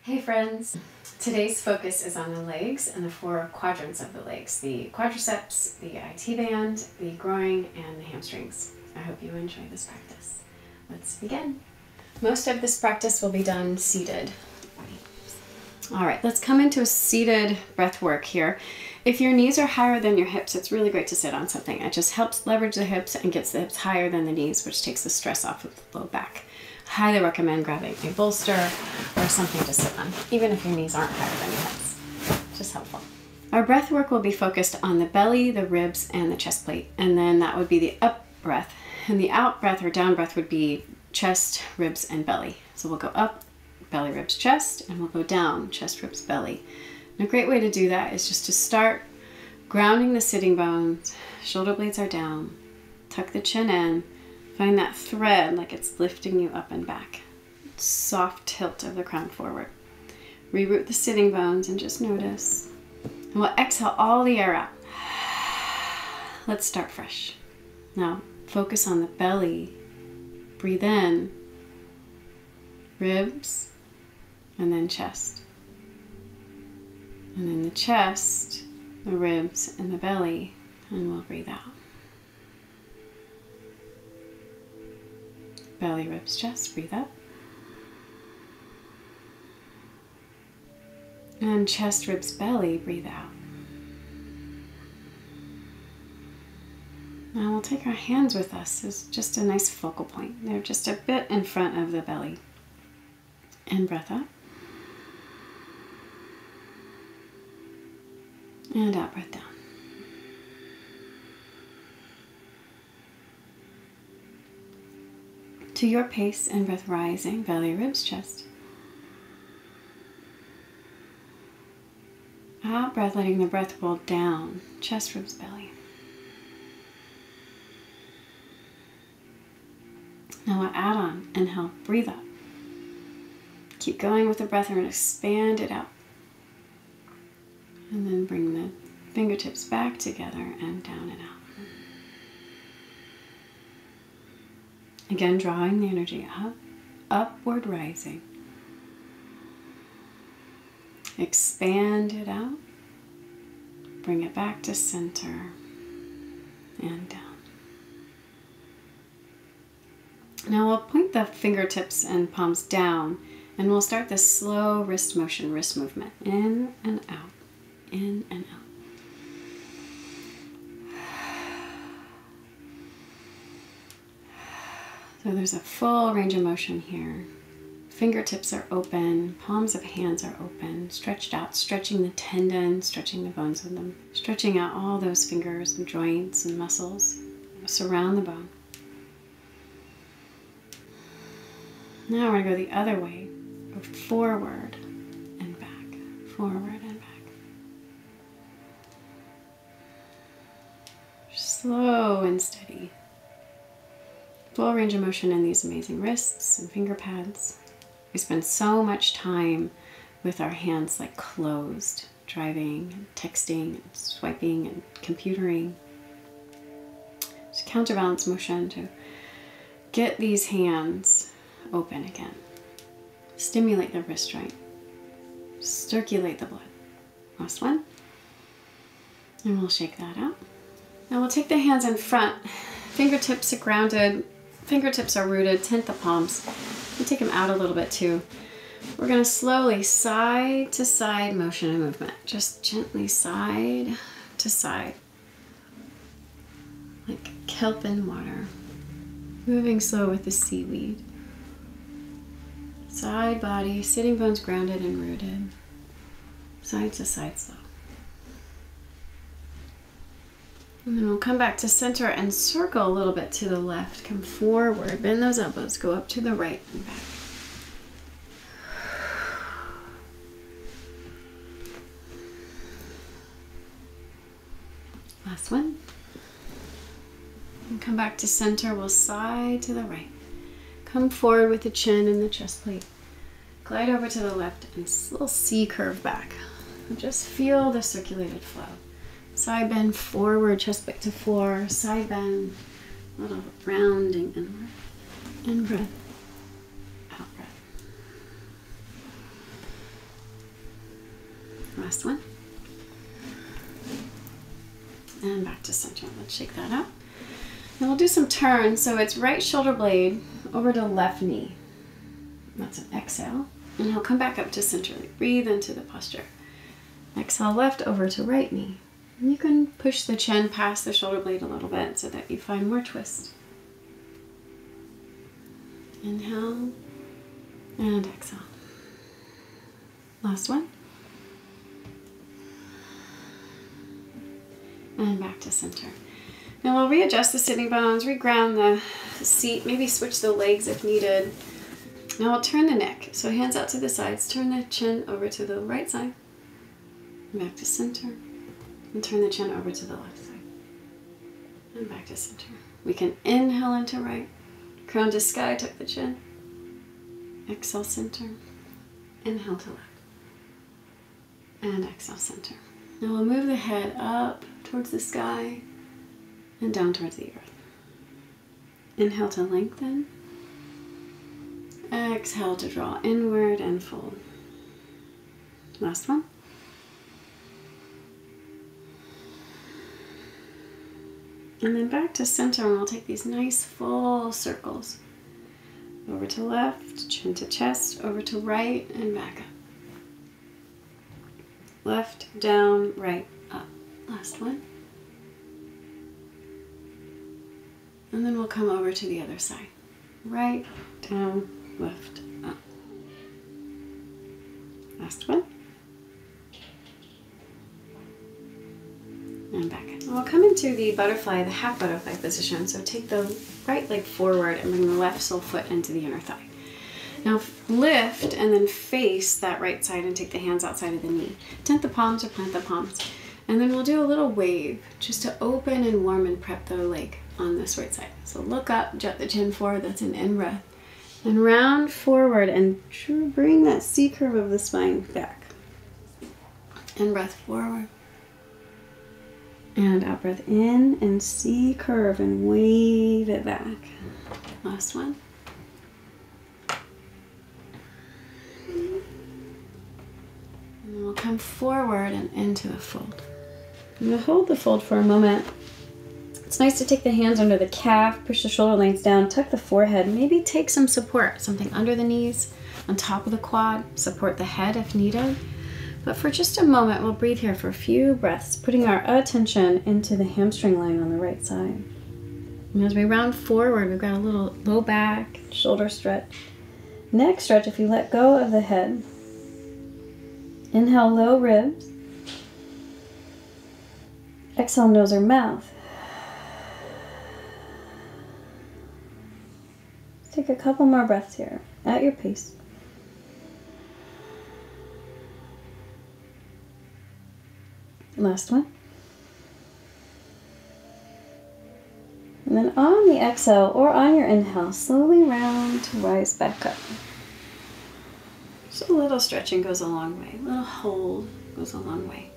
Hey friends! Today's focus is on the legs and the four quadrants of the legs. The quadriceps, the IT band, the groin, and the hamstrings. I hope you enjoy this practice. Let's begin. Most of this practice will be done seated. Alright, let's come into a seated breath work here. If your knees are higher than your hips, it's really great to sit on something. It just helps leverage the hips and gets the hips higher than the knees, which takes the stress off of the low back. Highly recommend grabbing a bolster or something to sit on, even if your knees aren't higher than your hips. Just helpful. Our breath work will be focused on the belly, the ribs, and the chest plate. And then that would be the up breath. And the out breath or down breath would be chest, ribs, and belly. So we'll go up, belly, ribs, chest, and we'll go down, chest, ribs, belly. And a great way to do that is just to start grounding the sitting bones. Shoulder blades are down. Tuck the chin in. Find that thread like it's lifting you up and back. Soft tilt of the crown forward. Reroot the sitting bones and just notice. And we'll exhale all the air out. Let's start fresh. Now focus on the belly. Breathe in. Ribs. And then chest. And then the chest, the ribs, and the belly. And we'll breathe out. Belly, ribs, chest, breathe up. And chest, ribs, belly, breathe out. Now we'll take our hands with us as just a nice focal point. They're just a bit in front of the belly. And breath up. And out, breath down. To your pace and breath rising, belly, ribs, chest. Out breath, letting the breath roll down, chest, ribs, belly. Now we'll add on, inhale, breathe up. Keep going with the breath, we're going to expand it out. And then bring the fingertips back together and down and out. Again, drawing the energy up, upward rising. Expand it out. Bring it back to center and down. Now we'll point the fingertips and palms down and we'll start this slow wrist motion, wrist movement. In and out, in and out. So there's a full range of motion here. Fingertips are open, palms of hands are open, stretched out, stretching the tendons, stretching the bones with them, stretching out all those fingers and joints and muscles. Surround the bone. Now we're going to go the other way. Go forward and back, forward and back. Slow and steady. Full range of motion in these amazing wrists and finger pads. We spend so much time with our hands like closed, driving, and texting, and swiping, and computering. Just counterbalance motion to get these hands open again. Stimulate the wrist joint. Circulate the blood. Last one. And we'll shake that out. Now we'll take the hands in front. Fingertips are grounded. Fingertips are rooted, tent the palms. We'll take them out a little bit too. We're going to slowly side to side motion and movement. Just gently side to side. Like kelp in water. Moving slow with the seaweed. Side body, sitting bones grounded and rooted. Side to side slow. And then we'll come back to center and circle a little bit to the left. Come forward, bend those elbows, go up to the right and back. Last one. And come back to center, we'll side to the right. Come forward with the chin and the chest plate. Glide over to the left and a little C curve back. And just feel the circulated flow. Side bend forward, chest back to floor, side bend, a little rounding inward, in breath, out breath. Last one. And back to center. Let's shake that out. And we'll do some turns. So it's right shoulder blade over to left knee. That's an exhale. And he'll come back up to center. Breathe into the posture. Exhale left over to right knee. And you can push the chin past the shoulder blade a little bit so that you find more twist. Inhale and exhale. Last one. And back to center. Now we'll readjust the sitting bones, reground the seat, maybe switch the legs if needed. Now we'll turn the neck. So hands out to the sides, turn the chin over to the right side. Back to center. And turn the chin over to the left side. And back to center. We can inhale into right. Crown to sky, tuck the chin. Exhale, center. Inhale to left. And exhale, center. Now we'll move the head up towards the sky and down towards the earth. Inhale to lengthen. Exhale to draw inward and fold. Last one. And then back to center, and we'll take these nice full circles. Over to left, chin to chest, over to right, and back up. Left, down, right, up. Last one. And then we'll come over to the other side. Right, down, left, up. Last one. And back up. We'll come into the butterfly, the half butterfly position. So take the right leg forward and bring the left sole foot into the inner thigh. Now lift and then face that right side and take the hands outside of the knee. Tent the palms or plant the palms. And then we'll do a little wave just to open and warm and prep the leg on this right side. So look up, jut the chin forward, that's an in-breath. And round forward and bring that C curve of the spine back. In-breath forward. And out breath in and C curve and wave it back. Last one. And we'll come forward and into the fold. I'm going to hold the fold for a moment. It's nice to take the hands under the calf, push the shoulder blades down, tuck the forehead, maybe take some support, something under the knees, on top of the quad, support the head if needed. But for just a moment, we'll breathe here for a few breaths, putting our attention into the hamstring line on the right side. And as we round forward, we've got a little low back, shoulder stretch. Neck stretch if you let go of the head. Inhale, low ribs. Exhale, nose or mouth. Take a couple more breaths here, at your pace. Last one. And then on the exhale or on your inhale, slowly round to rise back up. Just a little stretching goes a long way. A little hold goes a long way.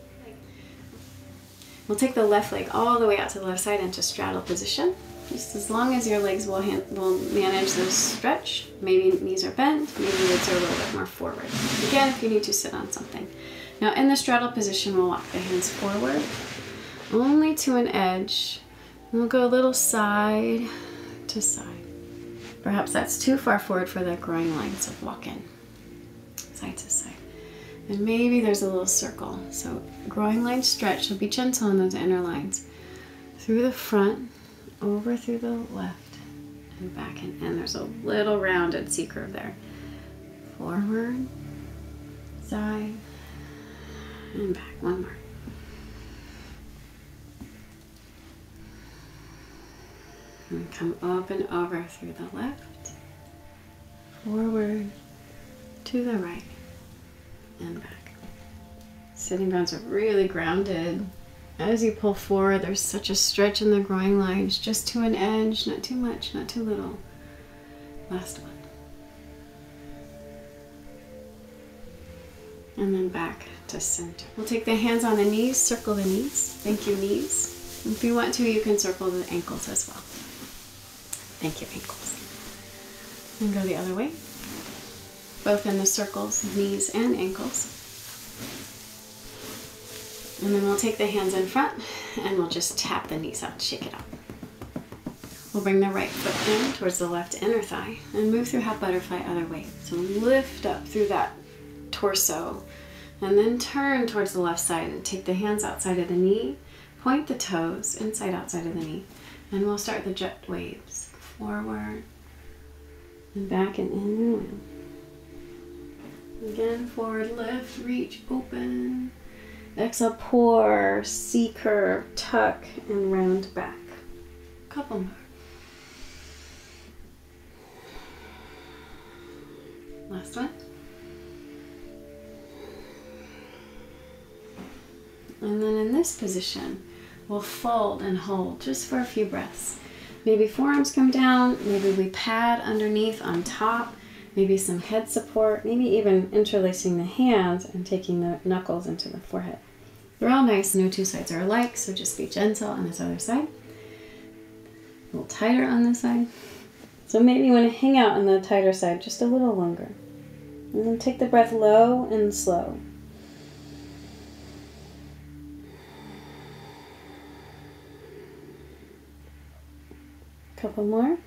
We'll take the left leg all the way out to the left side into straddle position. Just as long as your legs will manage this stretch. Maybe knees are bent, maybe legs are a little bit more forward. Again, if you need to sit on something. Now in the straddle position, we'll walk the hands forward, only to an edge. And we'll go a little side to side. Perhaps that's too far forward for the groin line, so walk in, side to side. And maybe there's a little circle. So groin line stretch, so be gentle in those inner lines. Through the front, over through the left, and back in. And there's a little rounded C curve there. Forward, side, and back. One more. And come up and over through the left, forward, to the right, and back. Sitting bones are really grounded. As you pull forward, there's such a stretch in the groin lines, just to an edge, not too much, not too little. Last one. And then back to center. We'll take the hands on the knees, circle the knees. Thank you, knees. If you want to, you can circle the ankles as well. Thank you, ankles. And go the other way. Both in the circles, knees and ankles. And then we'll take the hands in front and we'll just tap the knees out, shake it out. We'll bring the right foot in towards the left inner thigh and move through half butterfly other way. So lift up through that torso and then turn towards the left side and take the hands outside of the knee, point the toes inside outside of the knee, and we'll start the jet waves. Forward and back and in and in. Again, forward, lift, reach, open. Exhale, pour, C curve, tuck, and round back. Couple more. Last one. And then in this position, we'll fold and hold just for a few breaths. Maybe forearms come down, maybe we pad underneath on top, maybe some head support, maybe even interlacing the hands and taking the knuckles into the forehead. They're all nice, no two sides are alike, so just be gentle on this other side. A little tighter on this side. So maybe you want to hang out on the tighter side just a little longer. And then take the breath low and slow. Couple more.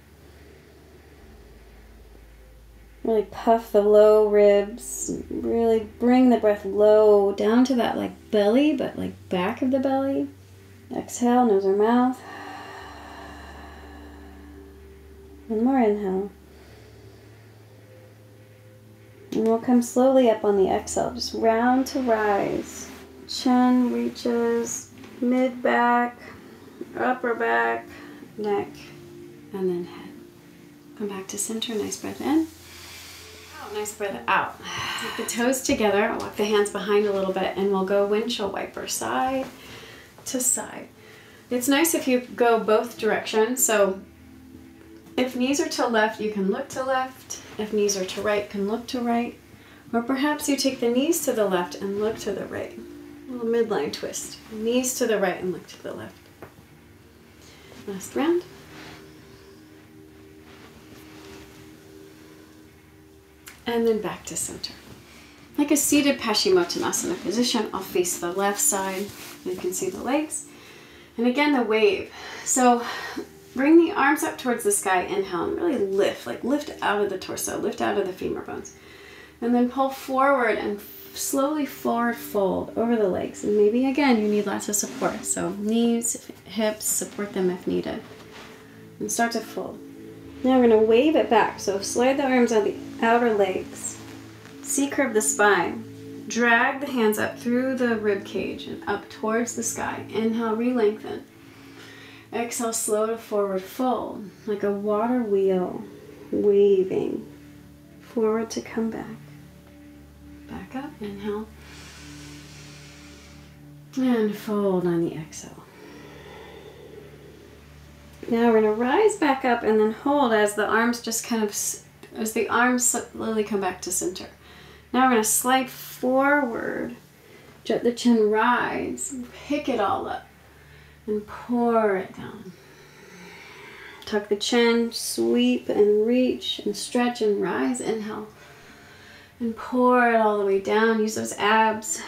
Really puff the low ribs. Really bring the breath low down to that like belly, but like back of the belly. Exhale, nose or mouth. One more inhale. And we'll come slowly up on the exhale, just round to rise. Chin reaches, mid back, upper back, neck, and then head. Come back to center, nice breath in. Out, nice breath out. Take the toes together, walk the hands behind a little bit, and we'll go windshield wiper side to side. It's nice if you go both directions, so if knees are to left, you can look to left. If knees are to right, you can look to right. Or perhaps you take the knees to the left and look to the right. A little midline twist. Knees to the right and look to the left. Last round. And then back to center. Like a seated Paschimottanasana position, I'll face the left side. You can see the legs. And again, the wave. So bring the arms up towards the sky, inhale, and really lift, like lift out of the torso, lift out of the femur bones. And then pull forward and slowly forward fold over the legs. And maybe again, you need lots of support. So knees, hips, support them if needed. And start to fold. Now we're gonna wave it back. So slide the arms on the outer legs. C-curve the spine. Drag the hands up through the rib cage and up towards the sky. Inhale, re-lengthen. Exhale, slow to forward fold, like a water wheel, waving forward to come back. Back up, inhale, and fold on the exhale. Now we're going to rise back up and then hold as the arms just kind of, as the arms slowly come back to center. Now we're going to slide forward, jet the chin, rise, pick it all up. And pour it down. Tuck the chin, sweep and reach and stretch and rise. Inhale. And pour it all the way down. Use those abs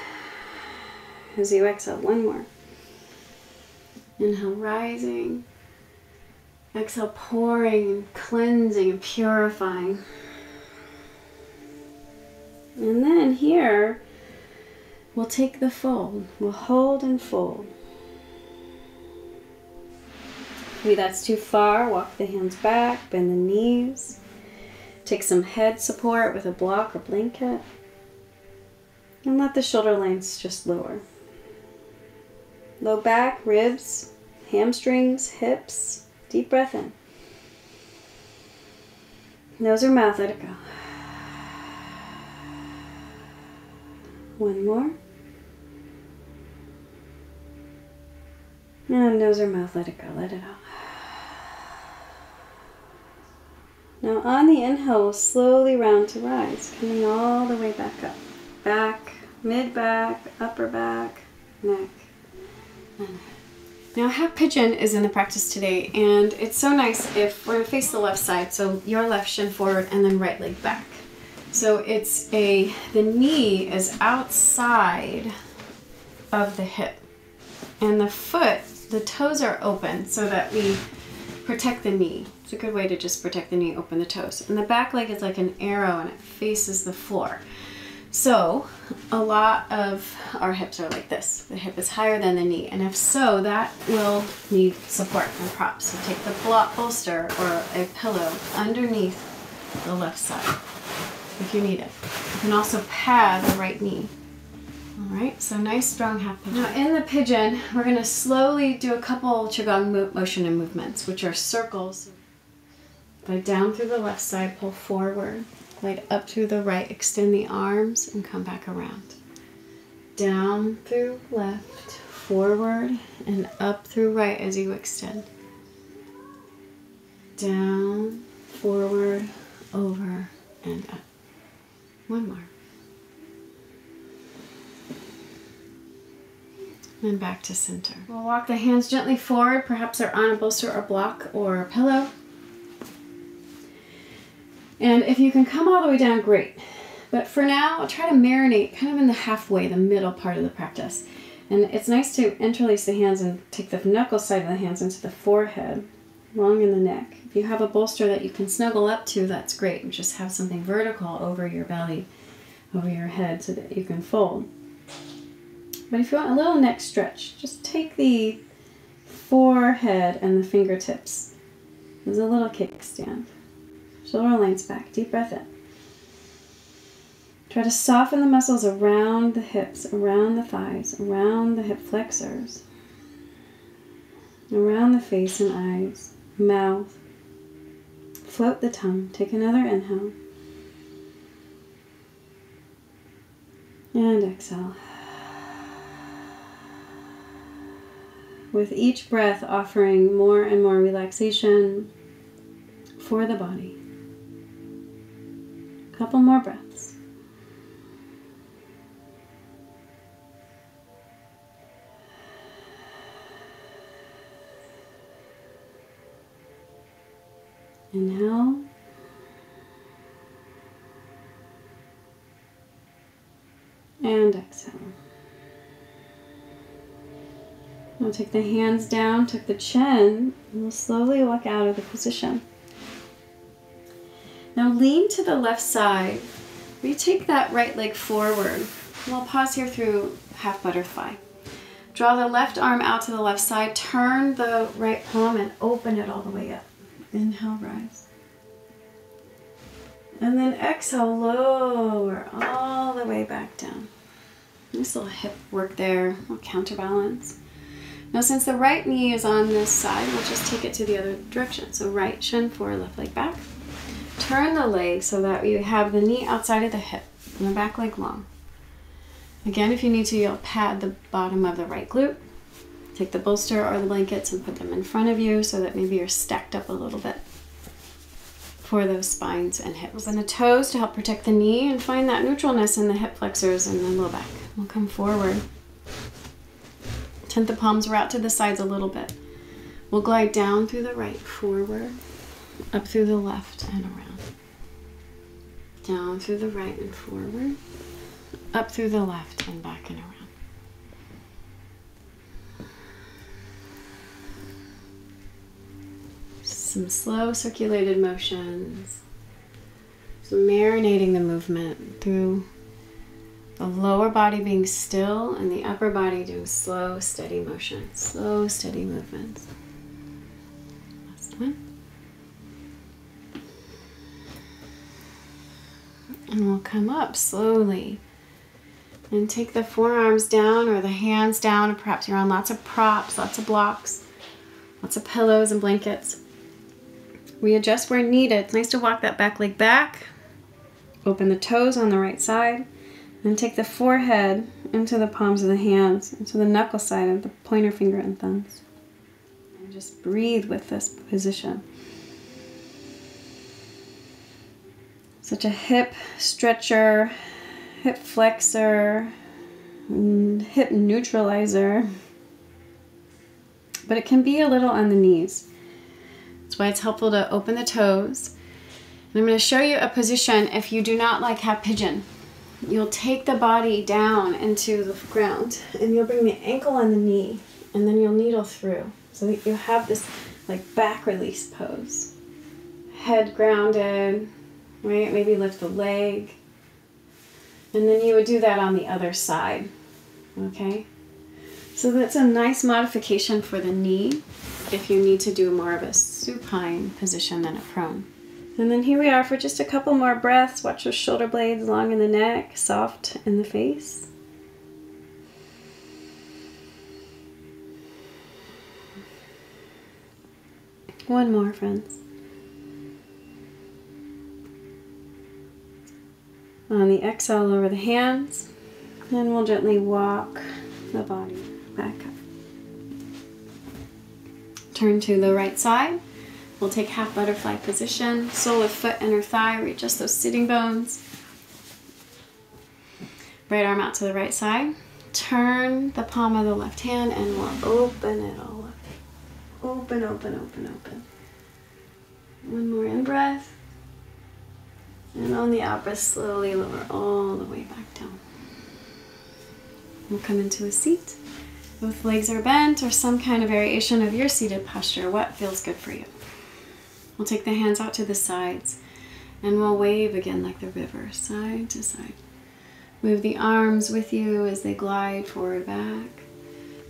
as you exhale. One more. Inhale, rising. Exhale, pouring and cleansing and purifying. And then here, we'll take the fold. We'll hold and fold. Maybe that's too far, walk the hands back, bend the knees. Take some head support with a block or blanket. And let the shoulder lines just lower. Low back, ribs, hamstrings, hips. Deep breath in. Nose or mouth, let it go. One more. And nose or mouth, let it go, let it out. Now on the inhale, we'll slowly round to rise, coming all the way back up. Back, mid-back, upper back, neck, and head. Now half pigeon is in the practice today, and it's so nice if we're going to face the left side, so your left shin forward and then right leg back. So it's the knee is outside of the hip. And the foot, the toes are open so that we protect the knee. It's a good way to just protect the knee, open the toes. And the back leg is like an arrow and it faces the floor. So a lot of our hips are like this. The hip is higher than the knee. And if so, that will need support and props. So take the bolster or a pillow underneath the left side if you need it. You can also pad the right knee. All right, so nice strong half pigeon. Now in the pigeon, we're gonna slowly do a couple Qigong motion and movements, which are circles. Glide down through the left side, pull forward. Glide up through the right, extend the arms and come back around. Down through left, forward and up through right as you extend. Down, forward, over and up. One more. And back to center. We'll walk the hands gently forward. Perhaps they're on a bolster or block or a pillow. And if you can come all the way down, great. But for now, I'll try to marinate kind of in the halfway, the middle part of the practice. And it's nice to interlace the hands and take the knuckle side of the hands into the forehead, long in the neck. If you have a bolster that you can snuggle up to, that's great. And just have something vertical over your belly, over your head so that you can fold. But if you want a little neck stretch, just take the forehead and the fingertips. There's a little kickstand. Shoulder lengths back. Deep breath in. Try to soften the muscles around the hips, around the thighs, around the hip flexors, around the face and eyes, mouth. Float the tongue. Take another inhale. And exhale. With each breath offering more and more relaxation for the body. A couple more breaths. Inhale. And exhale. We'll take the hands down, tuck the chin, and we'll slowly walk out of the position. Now lean to the left side. We take that right leg forward. We'll pause here through half butterfly. Draw the left arm out to the left side, turn the right palm and open it all the way up. Inhale, rise. And then exhale, lower all the way back down. Nice little hip work there, a little counterbalance. Now since the right knee is on this side, we'll just take it to the other direction. So right shin forward, left leg back. Turn the leg so that you have the knee outside of the hip and the back leg long. Again, if you need to, you'll pad the bottom of the right glute. Take the bolster or the blankets and put them in front of you so that maybe you're stacked up a little bit for those spines and hips. Open the toes to help protect the knee and find that neutralness in the hip flexors and the low back. We'll come forward. Tent the palms out to the sides a little bit. We'll glide down through the right, forward, up through the left and around. Down through the right and forward, up through the left and back and around. Some slow circulated motions. So marinating the movement through the lower body being still and the upper body doing slow, steady motions, slow, steady movements. Last one. And we'll come up slowly and take the forearms down or the hands down, or perhaps you're on lots of props, lots of blocks, lots of pillows and blankets. Readjust where needed. It's nice to walk that back leg back. Open the toes on the right side. And take the forehead into the palms of the hands, into the knuckle side of the pointer finger and thumbs. And just breathe with this position. Such a hip stretcher, hip flexor, hip neutralizer. But it can be a little on the knees. That's why it's helpful to open the toes. And I'm going to show you a position if you do not like half pigeon. you'll take the body down into the ground, and you'll bring the ankle and the knee, and then you'll needle through so that you have this like back release pose. Head grounded, right? Maybe lift the leg. And then you would do that on the other side, okay? So that's a nice modification for the knee if you need to do more of a supine position than a prone. And then here we are for just a couple more breaths. Watch those shoulder blades long in the neck, soft in the face. One more, friends. On the exhale, lower the hands, and we'll gently walk the body back up. Turn to the right side. We'll take half butterfly position, sole of foot, inner thigh, reach just those sitting bones. Right arm out to the right side. Turn the palm of the left hand and we'll open it all up. Open, open, open, open. One more in breath. And on the out breath, slowly lower all the way back down. We'll come into a seat. Both legs are bent or some kind of variation of your seated posture. What feels good for you? We'll take the hands out to the sides and we'll wave again like the river, side to side. Move the arms with you as they glide forward, back.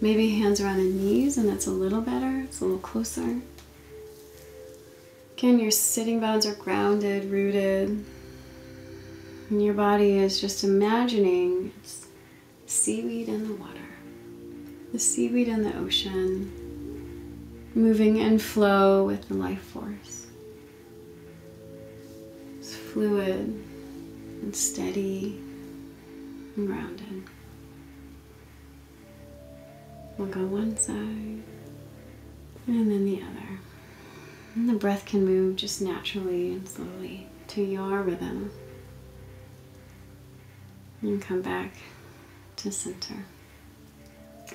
Maybe hands around the knees, and that's a little better. It's a little closer. Again, your sitting bones are grounded, rooted. And your body is just imagining it's seaweed in the water. The seaweed in the ocean, moving in flow with the life force. It's fluid and steady and grounded. We'll go one side and then the other. And the breath can move just naturally and slowly to your rhythm. And come back to center.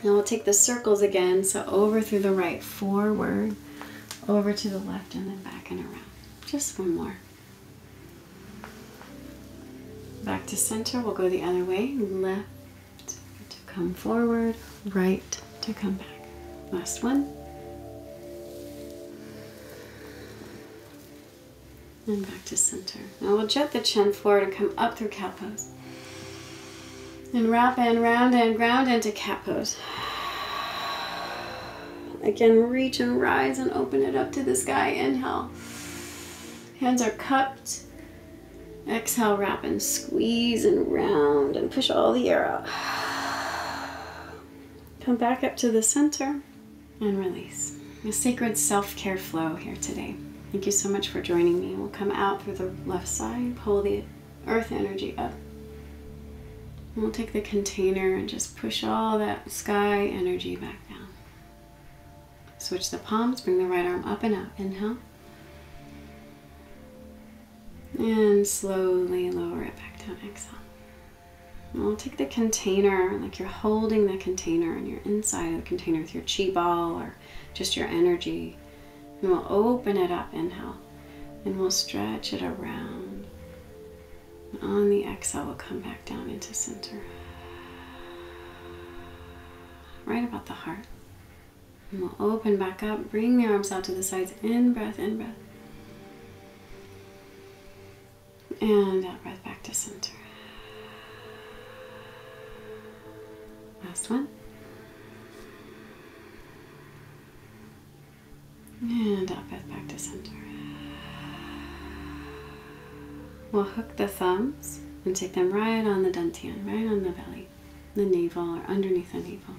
Now we'll take the circles again, so over through the right, forward, over to the left, and then back and around. Just one more. Back to center, we'll go the other way. Left to come forward, right to come back. Last one. And back to center. Now we'll jet the chin forward and come up through cat pose. And wrap in, round in, ground into cat pose. Again, reach and rise and open it up to the sky. Inhale. Hands are cupped. Exhale, wrap and squeeze and round and push all the air out. Come back up to the center and release. A sacred self-care flow here today. Thank you so much for joining me. We'll come out through the left side, pull the earth energy up. And we'll take the container and just push all that sky energy back down. Switch the palms, bring the right arm up and out. Inhale. And slowly lower it back down. Exhale. And we'll take the container, like you're holding the container and you're inside of the container with your chi ball or just your energy. And we'll open it up. Inhale. And we'll stretch it around. On the exhale, we'll come back down into center. Right about the heart. And we'll open back up, bring the arms out to the sides. In breath, in breath. And out breath back to center. Last one. And out breath back to center. We'll hook the thumbs and take them right on the dantian, right on the belly, the navel, or underneath the navel.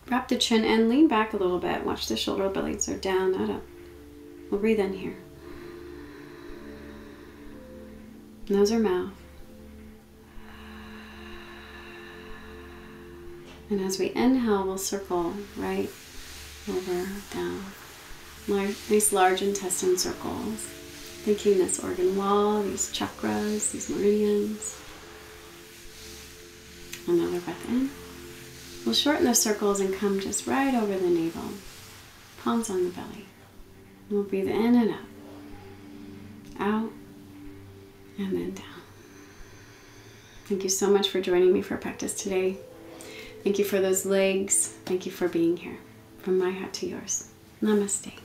Wrap the chin and lean back a little bit. Watch the shoulder blades are down, not up. We'll breathe in here. Nose or mouth. And as we inhale, we'll circle right, over, down. Nice large intestine circles. Thinking this organ wall, these chakras, these meridians. Another breath in. We'll shorten the circles and come just right over the navel. Palms on the belly. We'll breathe in and up. Out and then down. Thank you so much for joining me for practice today. Thank you for those legs. Thank you for being here. From my heart to yours. Namaste.